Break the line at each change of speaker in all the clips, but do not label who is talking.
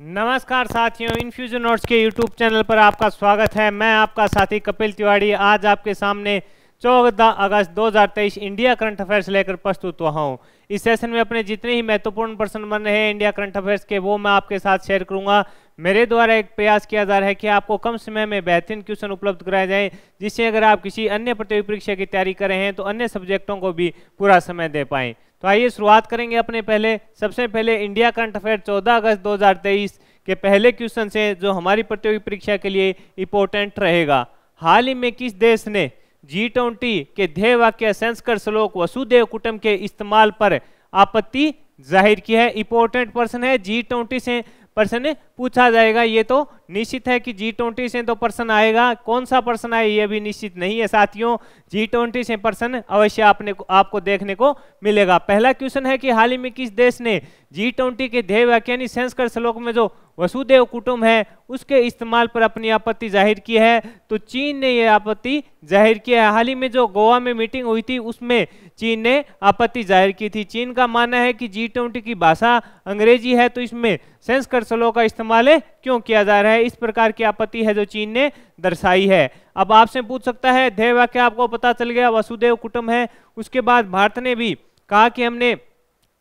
नमस्कार साथियों, infusion notes के यूट्यूब चैनल पर आपका स्वागत है। मैं आपका साथी कपिल तिवारी आज आपके सामने 14 अगस्त 2023 इंडिया करंट अफेयर्स लेकर प्रस्तुत हुआ हूँ। इस सेशन में अपने जितने ही महत्वपूर्ण प्रश्न बन रहे हैं इंडिया करंट अफेयर्स के, वो मैं आपके साथ शेयर करूंगा। मेरे द्वारा एक प्रयास किया जा रहा है कि आपको कम समय में बेहतरीन क्वेश्चन उपलब्ध कराए जाएं, जिससे अगर आप किसी अन्य प्रतियोगी परीक्षा की तैयारी कर रहे हैं तो अन्य सब्जेक्टों को भी पूरा समय दे पाएं। तो आइए शुरुआत करेंगे अपने सबसे पहले इंडिया करंट अफेयर 14 अगस्त 2023 के पहले क्वेश्चन से, जो हमारी प्रतियोगी परीक्षा के लिए इंपॉर्टेंट रहेगा। हाल ही में किस देश ने G20 के ध्येय वाक्य संस्कृत श्लोक वसुदेव कुटुंब के इस्तेमाल पर आपत्ति जाहिर की है? इंपॉर्टेंट पर्सन है, G20 से पर्सन पूछा जाएगा। ये तो निश्चित है कि G20 से तो पर्सन आएगा, कौन सा पर्सन आए ये भी निश्चित नहीं है साथियों। G20 से पर्सन अवश्य आपको देखने को मिलेगा। पहला क्वेश्चन है कि हाल ही में किस देश ने G20 के ध्येय वाक्य यानी संस्कृत श्लोक में जो वसुदेव कुटुंब है उसके इस्तेमाल पर अपनी आपत्ति जाहिर की है? तो चीन ने यह आपत्ति जाहिर किया है। हाल ही में जो गोवा में मीटिंग हुई थी उसमें चीन ने आपत्ति जाहिर की थी। चीन का मानना है कि G20 की भाषा अंग्रेजी है, तो इसमें संस्कृत श्लोक का इस्तेमाल क्यों किया जा रहा है? इस प्रकार की आपत्ति है जो चीन ने दर्शाई है। अब आपसे पूछ सकता है, ध्येय वाक्य आपको पता चल गया वसुदेव कुटुंब है। उसके बाद भारत ने भी कहा कि हमने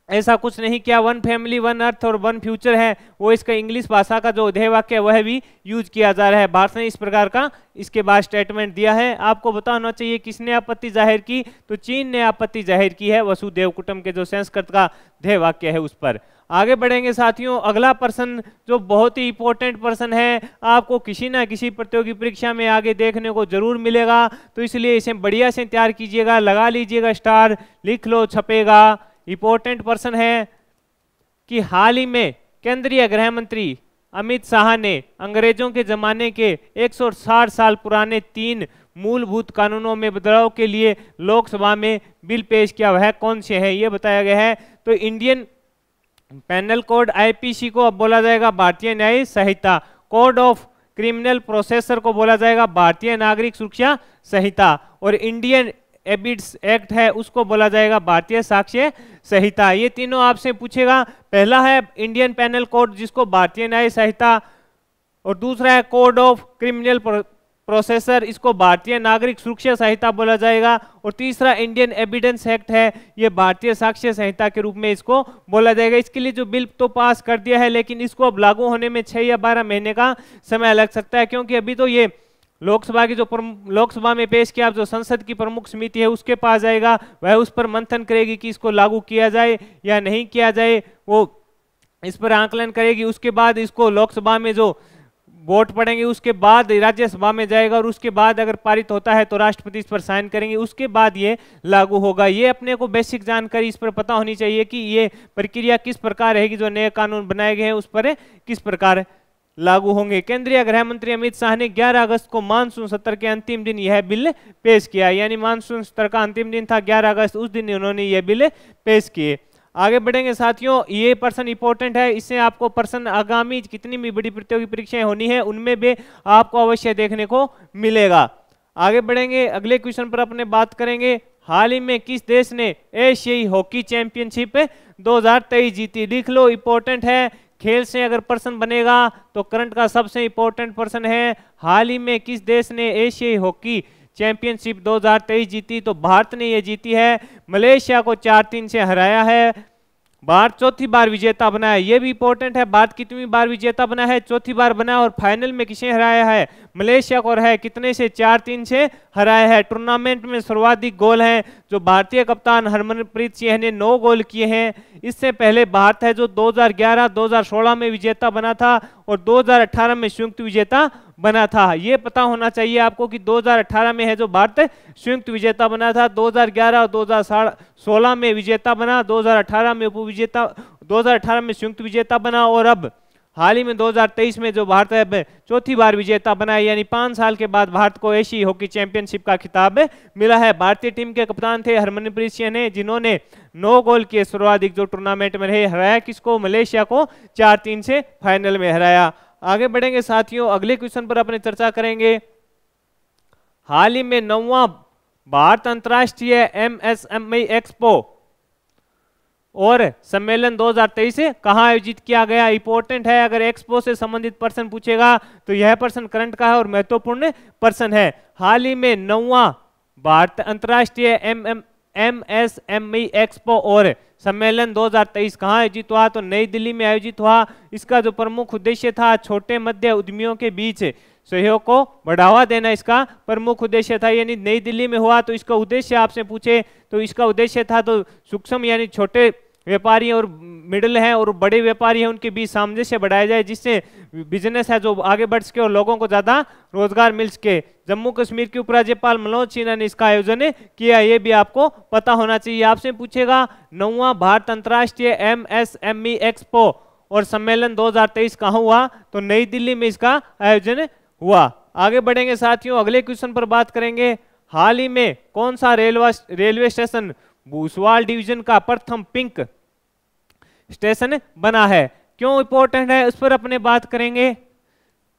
ऐसा कुछ नहीं किया, वन फैमिली वन अर्थ और वन फ्यूचर है, वो इसका इंग्लिश भाषा का जो ध्येय वाक्य है वह भी यूज किया जा रहा है। भारत ने इस प्रकार का इसके बाद स्टेटमेंट दिया है। आपको पता होना चाहिए किसने आपत्ति जाहिर की, तो चीन ने आपत्ति जाहिर की है वसुदेव कुटुंब के जो संस्कृत का ध्येय वाक्य है उस पर। आगे बढ़ेंगे साथियों, अगला पर्सन जो बहुत ही इंपॉर्टेंट पर्सन है, आपको किसी ना किसी प्रतियोगी परीक्षा में आगे देखने को जरूर मिलेगा, तो इसलिए इसे बढ़िया से तैयार कीजिएगा, लगा लीजिएगा स्टार, लिख लो, छपेगा। इंपॉर्टेंट पर्सन है कि हाल ही में केंद्रीय गृह मंत्री अमित शाह ने अंग्रेजों के जमाने के 160 साल पुराने 3 मूलभूत कानूनों में बदलाव के लिए लोकसभा में बिल पेश किया। वह कौन से है ये बताया गया है? तो इंडियन पेनल कोड IPC को अब बोला जाएगा भारतीय न्याय संहिता, कोड ऑफ क्रिमिनल प्रोसेसर को बोला जाएगा भारतीय नागरिक सुरक्षा संहिता, और इंडियन एबिट्स एक्ट है उसको बोला जाएगा भारतीय साक्ष्य संहिता। ये तीनों आपसे पूछेगा। पहला है इंडियन पेनल कोड जिसको भारतीय न्याय संहिता, और दूसरा है कोड ऑफ क्रिमिनल प्रोसेसर, इसको भारतीय नागरिक सुरक्षा संहिता बोला जाएगा, और तीसरा इंडियन एविडेंस एक्ट है, ये भारतीय साक्ष्य संहिता के रूप में इसको बोला जाएगा। इसके लिए जो बिल तो पास कर दिया है, लेकिन इसको अब लागू होने में 6 या 12 महीने का समय लग सकता है, क्योंकि अभी तो ये लोकसभा की जो लोकसभा में पेश किया जो संसद की प्रमुख समिति है उसके पास जाएगा, वह उस पर मंथन करेगी कि इसको लागू किया जाए या नहीं किया जाए, वो इस पर आकलन करेगी। उसके बाद इसको लोकसभा में जो वोट पड़ेंगे उसके बाद राज्यसभा में जाएगा, और उसके बाद अगर पारित होता है तो राष्ट्रपति इस पर साइन करेंगे, उसके बाद ये लागू होगा। ये अपने को बेसिक जानकारी इस पर पता होनी चाहिए कि ये प्रक्रिया किस प्रकार रहेगी, जो नए कानून बनाए गए हैं उस पर किस प्रकार लागू होंगे। केंद्रीय गृह मंत्री अमित शाह ने 11 अगस्त को मानसून सत्र के अंतिम दिन यह बिल पेश किया, यानी मानसून सत्र का अंतिम दिन था 11 अगस्त, उस दिन उन्होंने यह बिल पेश किए। आगे बढ़ेंगे साथियों, ये पर्सन इंपॉर्टेंट है, इससे आपको पर्सन आगामी कितनी भी बड़ी प्रतियोगी परीक्षाएं होनी है उनमें भी आपको अवश्य देखने को मिलेगा। आगे बढ़ेंगे, अगले क्वेश्चन पर अपने बात करेंगे। हाल ही में किस देश ने एशियाई हॉकी चैंपियनशिप 2023 जीती? लिख लो, इंपॉर्टेंट है। खेल से अगर पर्सन बनेगा तो करंट का सबसे इंपॉर्टेंट पर्सन है। हाल ही में किस देश ने एशियाई हॉकी चैंपियनशिप 2023 जीती? तो भारत ने यह जीती है, मलेशिया को 4-3 से हराया है। भारत चौथी बार विजेता बना है, यह भी इंपॉर्टेंट है। भारत कितनी बार विजेता बना है? चौथी बार बना, और फाइनल में किसे हराया है? मलेशिया को है, कितने से? 4-3 से हराया है। टूर्नामेंट में सर्वाधिक गोल हैं जो भारतीय कप्तान हरमनप्रीत सिंह ने 9 गोल किए हैं। इससे पहले भारत है जो 2011, 2016 में विजेता बना था, और 2018 में संयुक्त विजेता बना था। ये पता होना चाहिए आपको कि 2018 में है जो भारत संयुक्त विजेता बना था, 2011 और 2016 में विजेता बना, 2018 में उपविजेता, 2018 में संयुक्त विजेता बना, और अब हाल ही में 2023 में जो भारत है चौथी बार विजेता बना है, यानी 5 साल के बाद भारत को एशियाई हॉकी चैंपियनशिप का खिताब मिला है। भारतीय टीम के कप्तान थे हरमनप्रीत सिंह ने, जिन्होंने 9 गोल किए, सर्वाधिक जो टूर्नामेंट में रहे। हराया किसको? मलेशिया को 4-3 से फाइनल में हराया। आगे बढ़ेंगे साथियों, अगले क्वेश्चन पर अपने चर्चा करेंगे। हाल ही में 9वां भारत अंतर्राष्ट्रीय MSME एक्सपो और सम्मेलन 2023 कहाँ आयोजित किया गया। इंपॉर्टेंट है, अगर एक्सपो से संबंधित पर्सन पूछेगा तो यह पर्सन करंट का है और महत्वपूर्ण पर्सन है। हाल ही में 9वां भारत अंतर्राष्ट्रीय MSME एक्सपो और सम्मेलन 2023 कहाँ आयोजित हुआ, तो नई दिल्ली में आयोजित हुआ। इसका जो प्रमुख उद्देश्य था छोटे मध्य उद्यमियों के बीच सहयोग को बढ़ावा देना, इसका प्रमुख उद्देश्य था। यानी नई दिल्ली में हुआ तो इसका उद्देश्य आपसे पूछे तो इसका उद्देश्य था तो सूक्ष्म यानी छोटे व्यापारी और मिडिल हैं और बड़े व्यापारी हैं उनके बीच सामंजस्य बढ़ाया जाए, जिससे बिजनेस है जो आगे बढ़ सके और लोगों को ज़्यादा रोजगार मिल सके। जम्मू कश्मीर के उपराज्यपाल मनोज सिन्हा ने इसका आयोजन किया, ये भी आपको पता होना चाहिए। आपसे पूछेगा 9वां भारत अंतर्राष्ट्रीय MSME एक्सपो और सम्मेलन 2023 कहाँ हुआ, तो नई दिल्ली में इसका आयोजन हुआ। आगे बढ़ेंगे साथियों, अगले क्वेश्चन पर बात करेंगे। हाल ही में कौन सा रेलवे स्टेशन भूसवाल डिवीजन का प्रथम पिंक स्टेशन बना है, क्यों इंपॉर्टेंट है उस पर अपने बात करेंगे।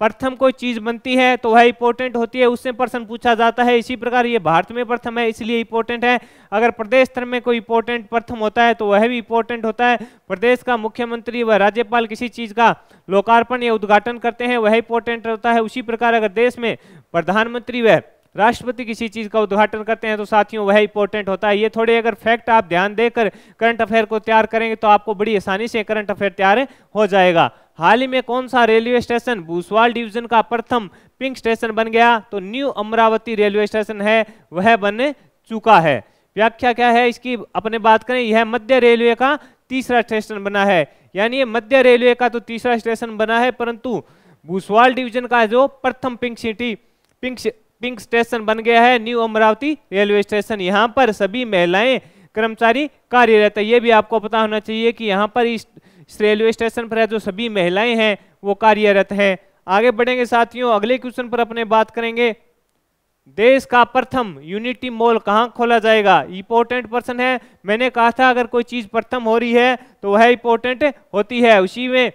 प्रथम कोई चीज बनती है तो वह इंपॉर्टेंट होती है, उससे प्रश्न पूछा जाता है। इसी प्रकार ये भारत में प्रथम है इसलिए इंपॉर्टेंट है। अगर प्रदेश स्तर में कोई इंपॉर्टेंट प्रथम होता है तो वह भी इंपॉर्टेंट होता है। प्रदेश का मुख्यमंत्री व राज्यपाल किसी चीज का लोकार्पण या उद्घाटन करते हैं वह इंपॉर्टेंट होता है। उसी प्रकार अगर देश में प्रधानमंत्री व राष्ट्रपति किसी चीज का उद्घाटन करते हैं तो साथियों वह इंपॉर्टेंट होता है। ये थोड़े अगर फैक्ट आप ध्यान देकर करंट अफेयर को तैयार करेंगे तो आपको बड़ी आसानी से करंट अफेयर तैयार हो जाएगा। हाल ही में कौन सा रेलवे स्टेशन भूसवाल डिवीजन का प्रथम पिंक स्टेशन बन गया, तो न्यू अमरावती रेलवे स्टेशन है वह बन चुका है। व्याख्या क्या है इसकी अपने बात करें, यह मध्य रेलवे का तीसरा स्टेशन बना है। यानी ये मध्य रेलवे का तो तीसरा स्टेशन बना है, परंतु भूसवाल डिवीजन का जो प्रथम पिंक स्टेशन बन गया है न्यू अमरावती रेलवे स्टेशन। यहाँ पर सभी महिलाएं कर्मचारी कार्यरत है, ये भी आपको पता होना चाहिए कि यहाँ पर इस रेलवे स्टेशन पर जो सभी महिलाएं हैं वो कार्यरत हैं। आगे बढ़ेंगे साथियों, अगले क्वेश्चन पर अपने बात करेंगे। देश का प्रथम यूनिटी मॉल कहाँ खोला जाएगा, इंपॉर्टेंट पर्सन है। मैंने कहा था अगर कोई चीज प्रथम हो रही है तो वह इंपॉर्टेंट होती है। उसी में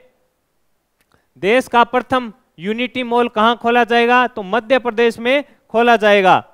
देश का प्रथम यूनिटी मॉल कहाँ खोला जाएगा, तो मध्य प्रदेश में खोला जाएगा।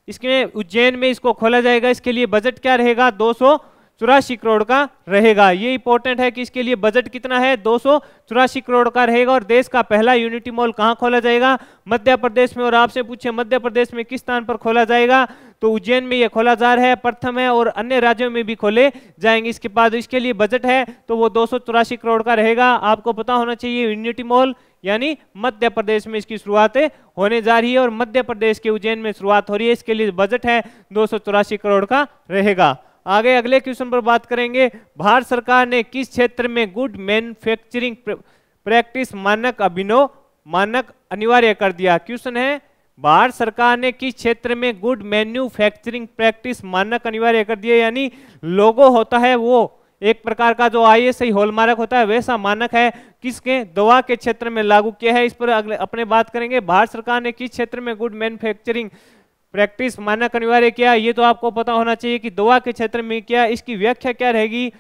इसमें उज्जैन में इसको खोला जाएगा। इसके लिए बजट क्या रहेगा, 284 करोड़ का रहेगा। ये इंपॉर्टेंट है कि इसके लिए बजट कितना है, 284 करोड़ का रहेगा। और देश का पहला यूनिटी मॉल कहाँ खोला जाएगा, मध्य प्रदेश में। और आपसे पूछे मध्य प्रदेश में किस स्थान पर खोला जाएगा, तो उज्जैन में ये खोला जा रहा है, प्रथम है, और अन्य राज्यों में भी खोले जाएंगे इसके बाद। इसके लिए बजट है तो वो 284 करोड़ का रहेगा। आपको पता होना चाहिए यूनिटी मॉल यानी मध्य प्रदेश में इसकी शुरुआत होने जा रही है और मध्य प्रदेश के उज्जैन में शुरुआत हो रही है। इसके लिए बजट है 284 करोड़ का रहेगा। आगे अगले क्वेश्चन पर बात करेंगे। भारत सरकार ने किस क्षेत्र में गुड मैन्युफैक्चरिंग प्रैक्टिस मानक अनिवार्य कर दिया। क्वेश्चन है भारत सरकार ने किस क्षेत्र में गुड मैन्युफैक्चरिंग प्रैक्टिस मानक अनिवार्य कर दिया। यानी लोगो होता है वो एक प्रकार का जो ISI हॉलमार्क होता है वैसा मानक है, किसके, दवा के क्षेत्र में लागू किया है। इस पर अगले अपने बात करेंगे। भारत सरकार ने किस क्षेत्र में गुड मैन्युफैक्चरिंग प्रैक्टिस मानक अनिवार्य किया, ये तो आपको पता होना चाहिए कि दवा के क्षेत्र में किया। इसकी व्याख्या क्या रहेगी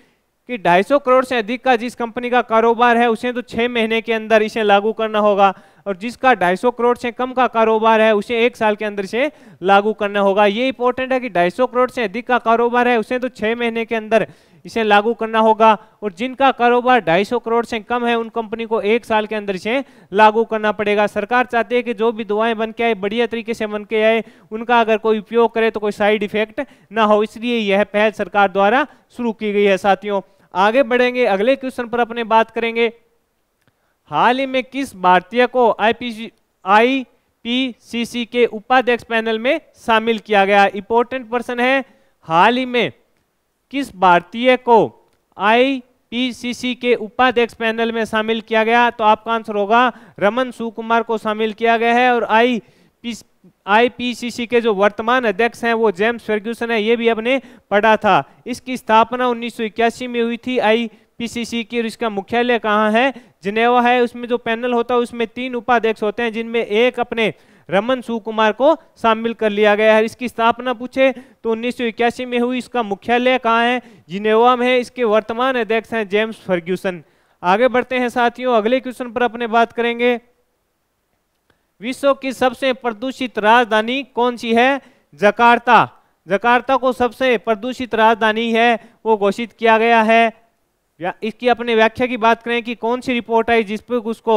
कि 250 करोड़ से अधिक का जिस कंपनी का कारोबार है उसे तो 6 महीने के अंदर इसे लागू करना होगा, और जिसका 250 करोड़ से कम का कारोबार है उसे 1 साल के अंदर से लागू करना होगा। ये इंपॉर्टेंट है कि 250 करोड़ से अधिक का कारोबार है उसे तो 6 महीने के अंदर इसे लागू करना होगा, और जिनका कारोबार 250 करोड़ से कम है उन कंपनी को 1 साल के अंदर इसे लागू करना पड़ेगा। सरकार चाहती है कि जो भी दवाएं बन के आए बढ़िया तरीके से बन के आए, उनका अगर कोई उपयोग करे तो कोई साइड इफेक्ट ना हो, इसलिए यह पहल सरकार द्वारा शुरू की गई है। साथियों आगे बढ़ेंगे, अगले क्वेश्चन पर अपने बात करेंगे। हाल ही में किस भारतीय को IPCC के उपाध्यक्ष पैनल में शामिल किया गया। इंपॉर्टेंट पर्सन है। हाल ही में किस भारतीय को IPCC के उपाध्यक्ष पैनल में शामिल किया गया, तो आपका आंसर होगा रमन सुकुमार को शामिल किया गया है। और IPCC के जो वर्तमान अध्यक्ष हैं वो जेम्स फर्ग्यूसन है, ये भी हमने पढ़ा था। इसकी स्थापना 1981 में हुई थी IPCC की, और इसका मुख्यालय कहाँ है, जिनेवा है। उसमें जो पैनल होता है उसमें 3 उपाध्यक्ष होते हैं, जिनमें एक अपने रमन सुकुमार को शामिल कर लिया गया है। इसकी स्थापना पूछे तो 1981 में हुई। इसका मुख्यालय कहाँ है, जिनेवा में है। इसके वर्तमान अध्यक्ष हैं जेम्स फर्ग्यूसन। आगे बढ़ते हैं साथियों, अगले क्वेश्चन पर अपने बात करेंगे। विश्व की सबसे प्रदूषित राजधानी कौन सी है, जकार्ता। जकार्ता को सबसे प्रदूषित राजधानी है वो घोषित किया गया है। या इसकी अपने व्याख्या की बात करें कि कौन सी रिपोर्ट आई जिस पर उसको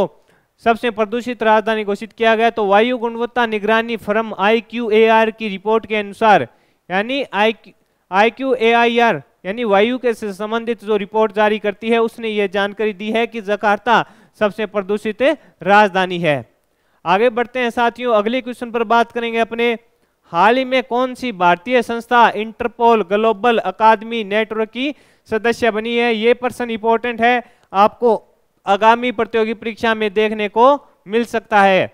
सबसे प्रदूषित राजधानी घोषित किया गया, तो वायु गुणवत्ता निगरानी फर्म IQAR की रिपोर्ट के अनुसार, यानी IQAIR यानी वायु के से संबंधित जो रिपोर्ट जारी करती है, उसने ये जानकारी दी है कि जकार्ता सबसे प्रदूषित राजधानी है। आगे बढ़ते हैं साथियों, अगले क्वेश्चन पर बात करेंगे अपने। हाल ही में कौन सी भारतीय संस्था इंटरपोल ग्लोबल अकादमी नेटवर्क की सदस्य बनी है? ये प्रश्न इंपॉर्टेंट है, आपको आगामी प्रतियोगी परीक्षा में देखने को मिल सकता है।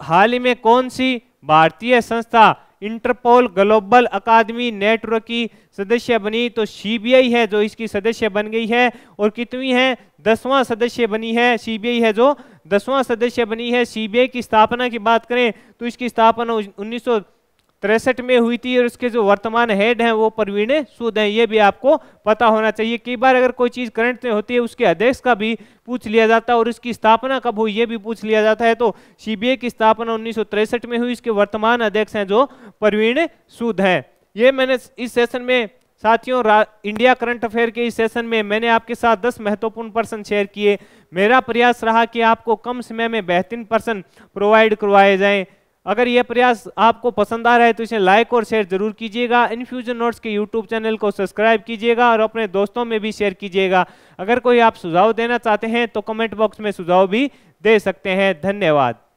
हाल ही में कौन सी भारतीय संस्था इंटरपोल ग्लोबल अकादमी नेटवर्क की सदस्य बनी? तो CBI है जो इसकी सदस्य बन गई है। और कितनी है? 10वां सदस्य बनी है। CBI है जो 10वां सदस्य बनी है। CBI की स्थापना की बात करें तो इसकी स्थापना 1963 में हुई थी और इसके जो वर्तमान हेड हैं वो परवीन सूद हैं। ये भी आपको पता होना चाहिए। कई बार अगर कोई चीज़ करंट में होती है उसके अध्यक्ष का भी पूछ लिया जाता है और इसकी स्थापना कब हुई ये भी पूछ लिया जाता है। तो CBI की स्थापना 1963 में हुई। इसके वर्तमान अध्यक्ष हैं जो परवीन सूद हैं। ये मैंने इस सेशन में साथियों इंडिया करंट अफेयर के इस सेशन में मैंने आपके साथ 10 महत्वपूर्ण प्रश्न शेयर किए। मेरा प्रयास रहा कि आपको कम समय में बेहतरीन प्रश्न प्रोवाइड करवाए जाएं। अगर यह प्रयास आपको पसंद आ रहा है तो इसे लाइक और शेयर जरूर कीजिएगा। इनफ्यूजन नोट्स के यूट्यूब चैनल को सब्सक्राइब कीजिएगा और अपने दोस्तों में भी शेयर कीजिएगा। अगर कोई आप सुझाव देना चाहते हैं तो कमेंट बॉक्स में सुझाव भी दे सकते हैं। धन्यवाद।